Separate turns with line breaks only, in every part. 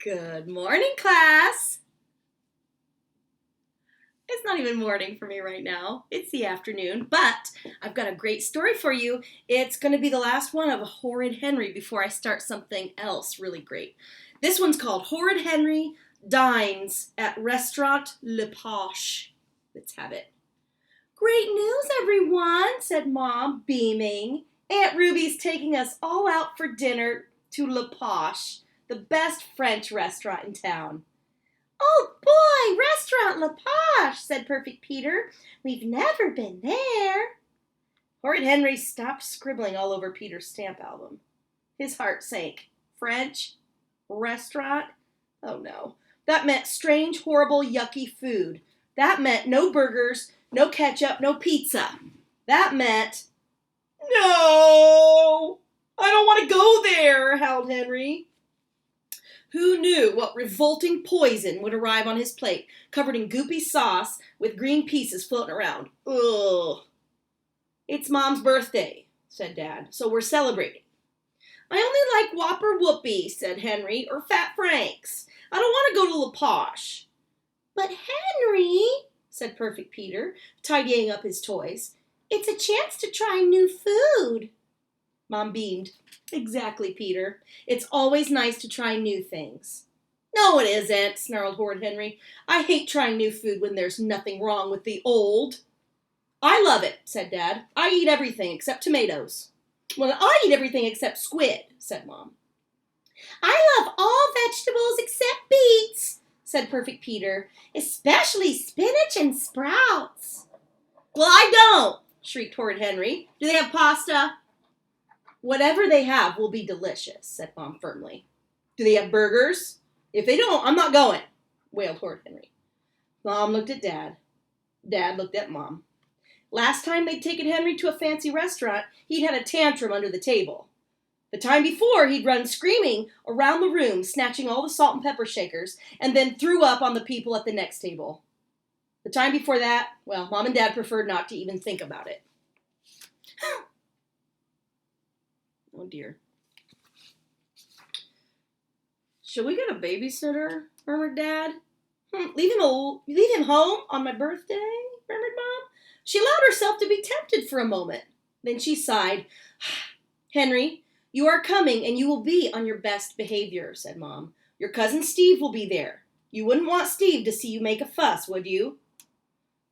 Good morning, class. It's not even morning for me right now. It's the afternoon, but I've got a great story for you. It's going to be the last one of Horrid Henry before I start something else really great. This one's called Horrid Henry Dines at Restaurant Le Posh. Let's have it. Great news, everyone, said Mom, beaming. Aunt Ruby's taking us all out for dinner to Le Posh, the best French restaurant in town. Oh boy, Restaurant La Posh, said Perfect Peter. We've never been there. Horrid Henry stopped scribbling all over Peter's stamp album. His heart sank. French? Restaurant? Oh no. That meant strange, horrible, yucky food. That meant no burgers, no ketchup, no pizza. That meant... No! I don't want to go there, howled Henry. Who knew what revolting poison would arrive on his plate, covered in goopy sauce with green pieces floating around? Ugh. It's Mom's birthday, said Dad, so we're celebrating. I only like Whopper Whoopie, said Henry, or Fat Frank's. I don't want to go to La Posh. But Henry, said Perfect Peter, tidying up his toys, it's a chance to try new food. Mom beamed. Exactly, Peter. It's always nice to try new things. No, it isn't, snarled Horrid Henry. I hate trying new food when there's nothing wrong with the old. I love it, said Dad. I eat everything except tomatoes. Well, I eat everything except squid, said Mom. I love all vegetables except beets, said Perfect Peter, especially spinach and sprouts. Well, I don't, shrieked Horrid Henry. Do they have pasta? Whatever they have will be delicious, said Mom firmly. Do they have burgers? If they don't, I'm not going, wailed Horrid Henry. Mom looked at Dad. Dad looked at Mom. Last time they'd taken Henry to a fancy restaurant, he'd had a tantrum under the table. The time before, he'd run screaming around the room, snatching all the salt and pepper shakers, and then threw up on the people at the next table. The time before that, well, Mom and Dad preferred not to even think about it. Oh, dear. Should we get a babysitter? Murmured Dad. Leave him home on my birthday? Murmured Mom. She allowed herself to be tempted for a moment. Then she sighed. Henry, you are coming and you will be on your best behavior, said Mom. Your cousin Steve will be there. You wouldn't want Steve to see you make a fuss, would you?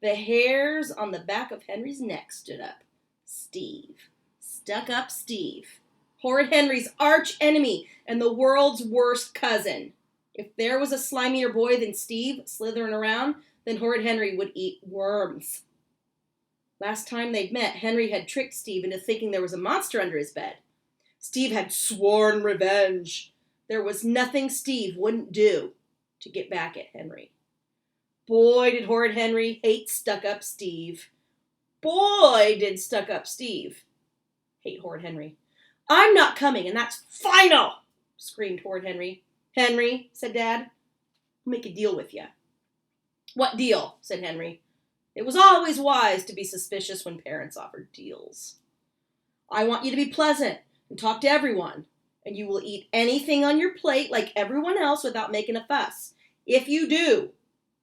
The hairs on the back of Henry's neck stood up. Steve. Stuck up Steve. Horrid Henry's arch enemy and the world's worst cousin. If there was a slimier boy than Steve slithering around, then Horrid Henry would eat worms. Last time they'd met, Henry had tricked Steve into thinking there was a monster under his bed. Steve had sworn revenge. There was nothing Steve wouldn't do to get back at Henry. Boy, did Horrid Henry hate stuck-up Steve. Boy, did stuck-up Steve hate Horrid Henry. I'm not coming, and that's final, screamed Horrid Henry. Henry, said Dad, I'll make a deal with you. What deal? Said Henry. It was always wise to be suspicious when parents offered deals. I want you to be pleasant and talk to everyone, and you will eat anything on your plate like everyone else without making a fuss. If you do,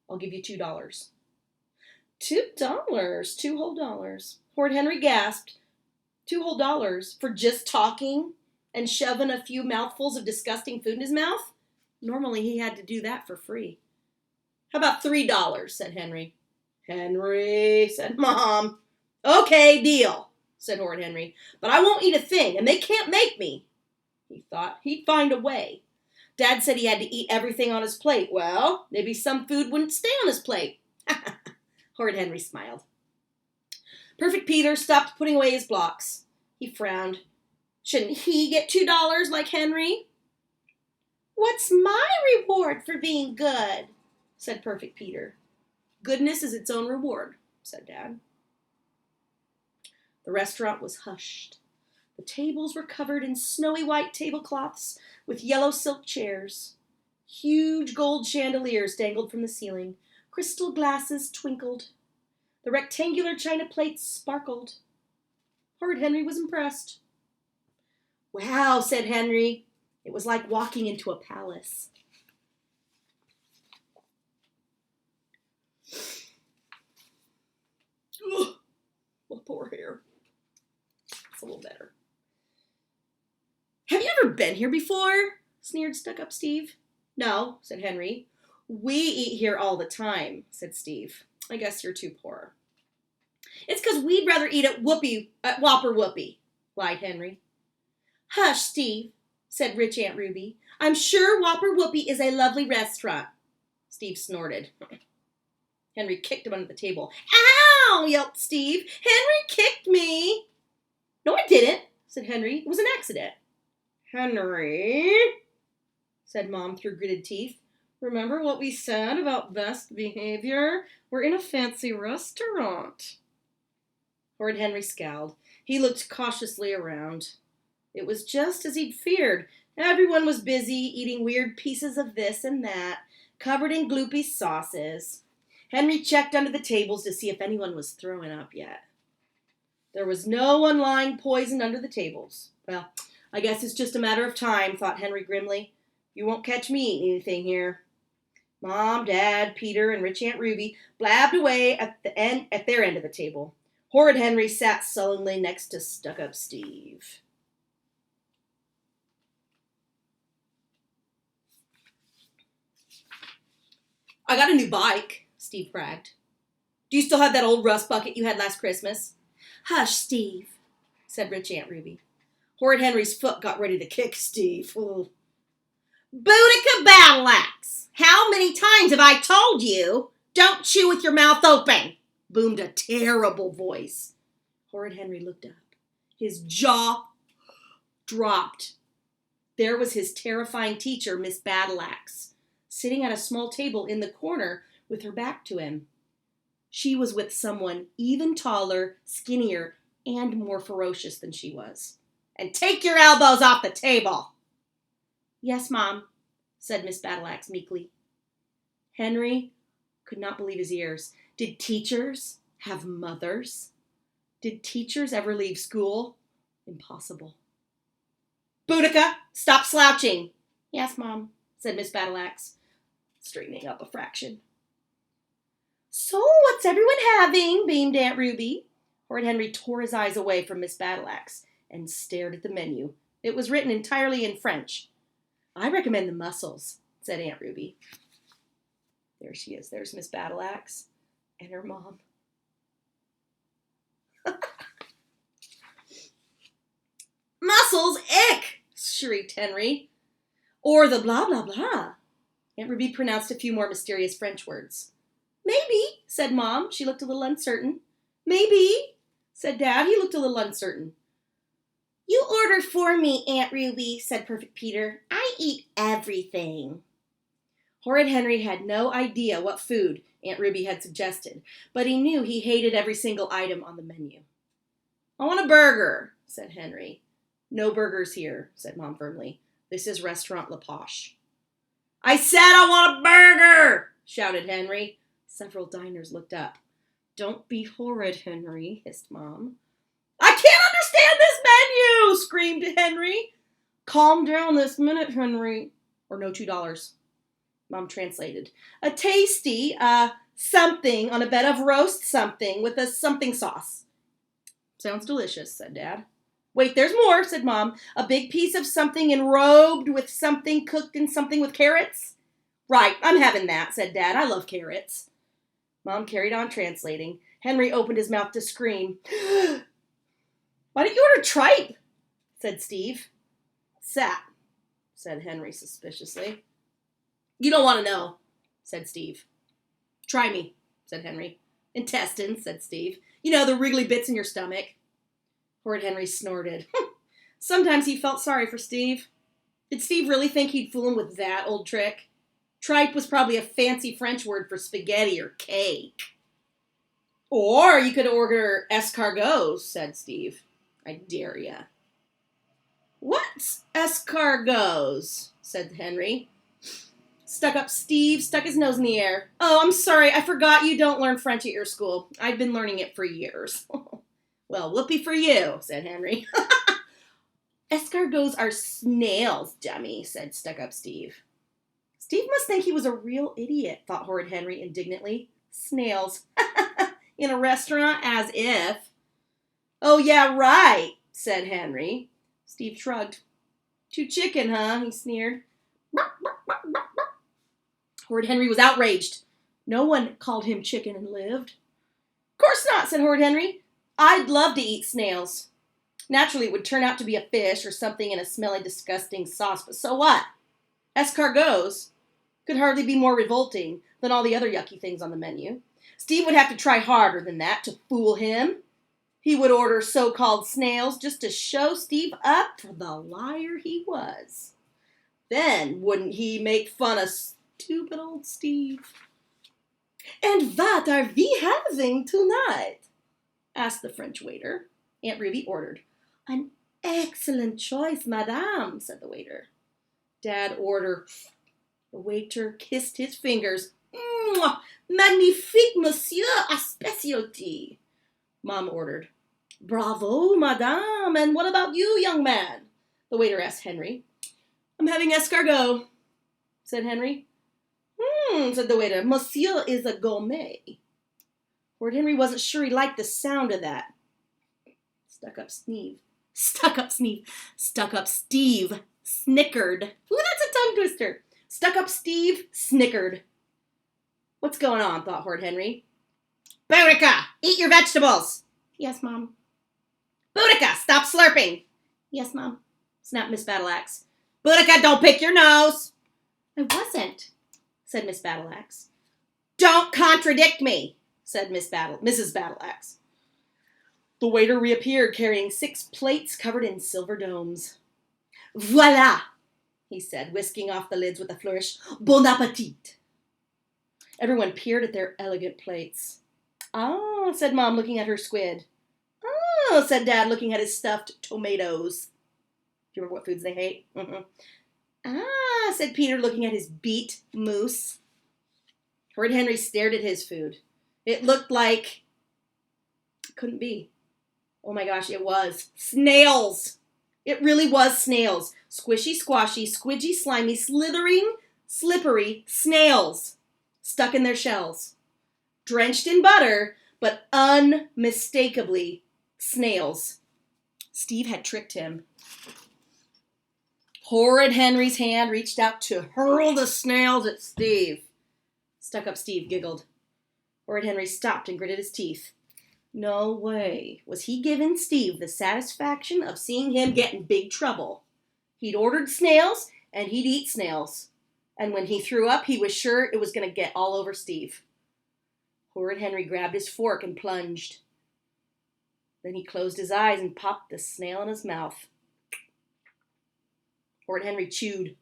I'll give you $2. $2? 2 whole dollars. Horrid Henry gasped. $2 whole for just talking and shoving a few mouthfuls of disgusting food in his mouth? Normally he had to do that for free. How about $3? Said Henry. Henry, said Mom. Okay, deal, said Horrid Henry. But I won't eat a thing, and they can't make me. He thought he'd find a way. Dad said he had to eat everything on his plate. Well, maybe some food wouldn't stay on his plate. Horrid Henry smiled. Perfect Peter stopped putting away his blocks. He frowned. Shouldn't he get $2 like Henry? What's my reward for being good? Said Perfect Peter. Goodness is its own reward, said Dad. The restaurant was hushed. The tables were covered in snowy white tablecloths with yellow silk chairs. Huge gold chandeliers dangled from the ceiling. Crystal glasses twinkled. The rectangular china plates sparkled. Horrid Henry was impressed. Wow, said Henry. It was like walking into a palace. Ugh, my poor hair. It's a little better. Have you ever been here before? Sneered Stuck-Up Steve. No, said Henry. We eat here all the time, said Steve. I guess you're too poor. It's because we'd rather eat at Whopper Whoopie, lied Henry. Hush, Steve, said rich Aunt Ruby. I'm sure Whopper Whoopie is a lovely restaurant. Steve snorted. Henry kicked him under the table. Ow, yelped Steve. Henry kicked me. No, I didn't, said Henry. It was an accident. Henry, said Mom through gritted teeth. Remember what we said about best behavior? We're in a fancy restaurant. Horrid Henry scowled. He looked cautiously around. It was just as he'd feared. Everyone was busy eating weird pieces of this and that, covered in gloopy sauces. Henry checked under the tables to see if anyone was throwing up yet. There was no one lying poisoned under the tables. Well, I guess it's just a matter of time, thought Henry grimly. You won't catch me eating anything here. Mom, Dad, Peter, and rich Aunt Ruby blabbed away at their end of the table. Horrid Henry sat sullenly next to Stuck-Up Steve. I got a new bike, Steve bragged. Do you still have that old rust bucket you had last Christmas? Hush, Steve, said rich Aunt Ruby. Horrid Henry's foot got ready to kick Steve. Ooh. Boudica battle axe! How many times have I told you, don't chew with your mouth open? Boomed a terrible voice. Horrid Henry looked up. His jaw dropped. There was his terrifying teacher, Miss Battleaxe, sitting at a small table in the corner with her back to him. She was with someone even taller, skinnier, and more ferocious than she was. And take your elbows off the table. Yes, Mom, said Miss Battleaxe meekly. Henry could not believe his ears. Did teachers have mothers? Did teachers ever leave school? Impossible. Boudica, stop slouching. Yes, Mom, said Miss Battleaxe, straightening up a fraction. So, what's everyone having? Beamed Aunt Ruby. Horrid Henry tore his eyes away from Miss Battleaxe and stared at the menu. It was written entirely in French. I recommend the mussels, said Aunt Ruby. There she is. There's Miss Battleaxe and her mom. Mussels, ick, shrieked Henry. Or the blah, blah, blah. Aunt Ruby pronounced a few more mysterious French words. Maybe, said Mom. She looked a little uncertain. Maybe, said Dad. He looked a little uncertain. You order for me, Aunt Ruby, said Perfect Peter. I eat everything. Horrid Henry had no idea what food Aunt Ruby had suggested, but he knew he hated every single item on the menu. I want a burger, said Henry. No burgers here, said Mom firmly. This is Restaurant La Posh. I said I want a burger, shouted Henry. Several diners looked up. Don't be horrid, Henry, hissed Mom. I can't understand this menu, screamed Henry. Calm down this minute, Henry. Or no $2. Mom translated. A tasty, something on a bed of roast something with a something sauce. Sounds delicious, said Dad. Wait, there's more, said Mom. A big piece of something enrobed with something cooked in something with carrots? Right, I'm having that, said Dad. I love carrots. Mom carried on translating. Henry opened his mouth to scream. Why don't you order tripe? Said Steve. Sat, said Henry suspiciously. You don't want to know, said Steve. Try me, said Henry. Intestines, said Steve. You know, the wriggly bits in your stomach. Horrid Henry snorted. Sometimes he felt sorry for Steve. Did Steve really think he'd fool him with that old trick? Tripe was probably a fancy French word for spaghetti or cake. Or you could order escargots, said Steve. I dare ya. What's escargots? Said Henry. Stuck-Up Steve stuck his nose in the air. Oh, I'm sorry, I forgot you don't learn French at your school. I've been learning it for years. Well, whoopee for you, said Henry. Escargots are snails, dummy, said Stuck-Up Steve. Steve must think he was a real idiot, thought Horrid Henry indignantly. Snails. in a restaurant, as if. Oh, yeah, right, said Henry. Steve shrugged. Too chicken, huh? He sneered. Horrid Henry was outraged. No one called him chicken and lived. Of course not, said Horrid Henry. I'd love to eat snails. Naturally, it would turn out to be a fish or something in a smelly, disgusting sauce, but so what? Escargots could hardly be more revolting than all the other yucky things on the menu. Steve would have to try harder than that to fool him. He would order so-called snails just to show Steve up for the liar he was. Then wouldn't he make fun of stupid old Steve? And what are we having tonight? Asked the French waiter. Aunt Ruby ordered. An excellent choice, madame, said the waiter. Dad ordered. The waiter kissed his fingers. Magnifique, monsieur, a specialty. Mom ordered. Bravo, madame. And what about you, young man? The waiter asked Henry. I'm having escargot, said Henry. Said the waiter. Monsieur is a gourmet. Horrid Henry wasn't sure he liked the sound of that. Stuck up Steve snickered. Ooh, that's a tongue twister. Stuck up Steve snickered. What's going on, thought Horrid Henry. Boudica, eat your vegetables. Yes, Mom. Boudica, stop slurping. Yes, Mom, snapped Miss Battleaxe. Boudica, don't pick your nose. I wasn't, said Miss Battleaxe. Don't contradict me, said Mrs. Battleaxe. The waiter reappeared, carrying 6 plates covered in silver domes. Voila, he said, whisking off the lids with a flourish. Bon appetit. Everyone peered at their elegant plates. Oh, said Mom, looking at her squid. Oh, said Dad, looking at his stuffed tomatoes. Do you remember what foods they hate? Ah, said Peter, looking at his beet mousse. Horrid Henry stared at his food. It looked like... It couldn't be. Oh my gosh, it was. Snails! It really was snails. Squishy, squashy, squidgy, slimy, slithering, slippery snails. Stuck in their shells. Drenched in butter, but unmistakably snails. Steve had tricked him. Horrid Henry's hand reached out to hurl the snails at Steve. Stuck up Steve giggled. Horrid Henry stopped and gritted his teeth. No way was he giving Steve the satisfaction of seeing him get in big trouble. He'd ordered snails, and he'd eat snails. And when he threw up, he was sure it was going to get all over Steve. Horrid Henry grabbed his fork and plunged. Then he closed his eyes and popped the snail in his mouth. Horrid Henry chewed.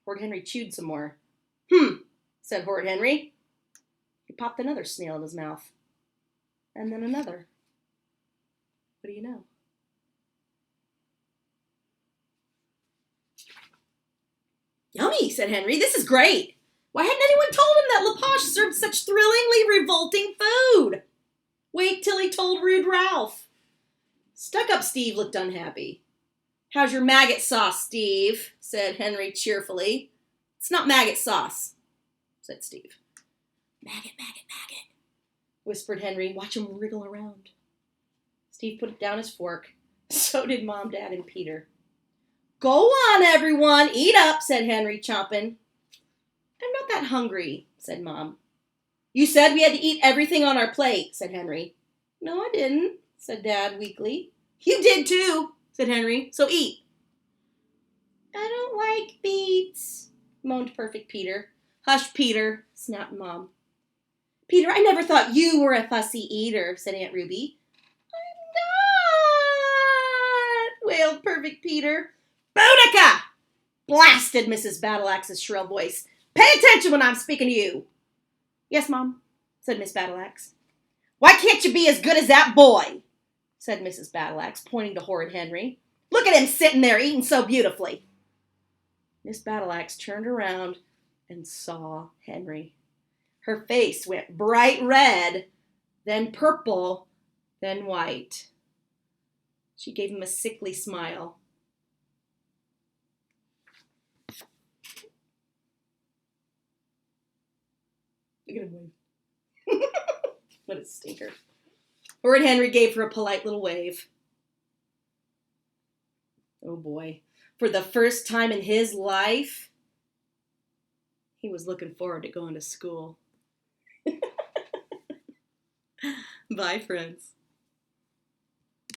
Horrid Henry chewed some more. Said Horrid Henry. He popped another snail in his mouth. And then another. What do you know? Yummy, said Henry. This is great. Why hadn't anyone told him that Posh served such thrillingly revolting food? Wait till he told Rude Ralph. Stuck up Steve looked unhappy. How's your maggot sauce, Steve? Said Henry cheerfully. It's not maggot sauce, said Steve. Maggot, whispered Henry. Watch him wriggle around. Steve put down his fork. So did Mom, Dad, and Peter. Go on, everyone. Eat up, said Henry, chomping. I'm not that hungry, said Mom. You said we had to eat everything on our plate, said Henry. No, I didn't, said Dad weakly. You did too, said Henry, so eat. I don't like beets, moaned Perfect Peter. Hush, Peter, snapped Mom. Peter, I never thought you were a fussy eater, said Aunt Ruby. I'm not, wailed Perfect Peter. Boudica! Blasted Mrs. Battleaxe's shrill voice. Pay attention when I'm speaking to you. Yes, Mom, said Miss Battleaxe. Why can't you be as good as that boy? Said Mrs. Battleaxe, pointing to Horrid Henry. Look at him sitting there eating so beautifully. Miss Battleaxe turned around and saw Henry. Her face went bright red, then purple, then white. She gave him a sickly smile. Look at him wave. Stinker. Horrid Henry gave her a polite little wave. Oh boy. For the first time in his life, he was looking forward to going to school. Bye, friends.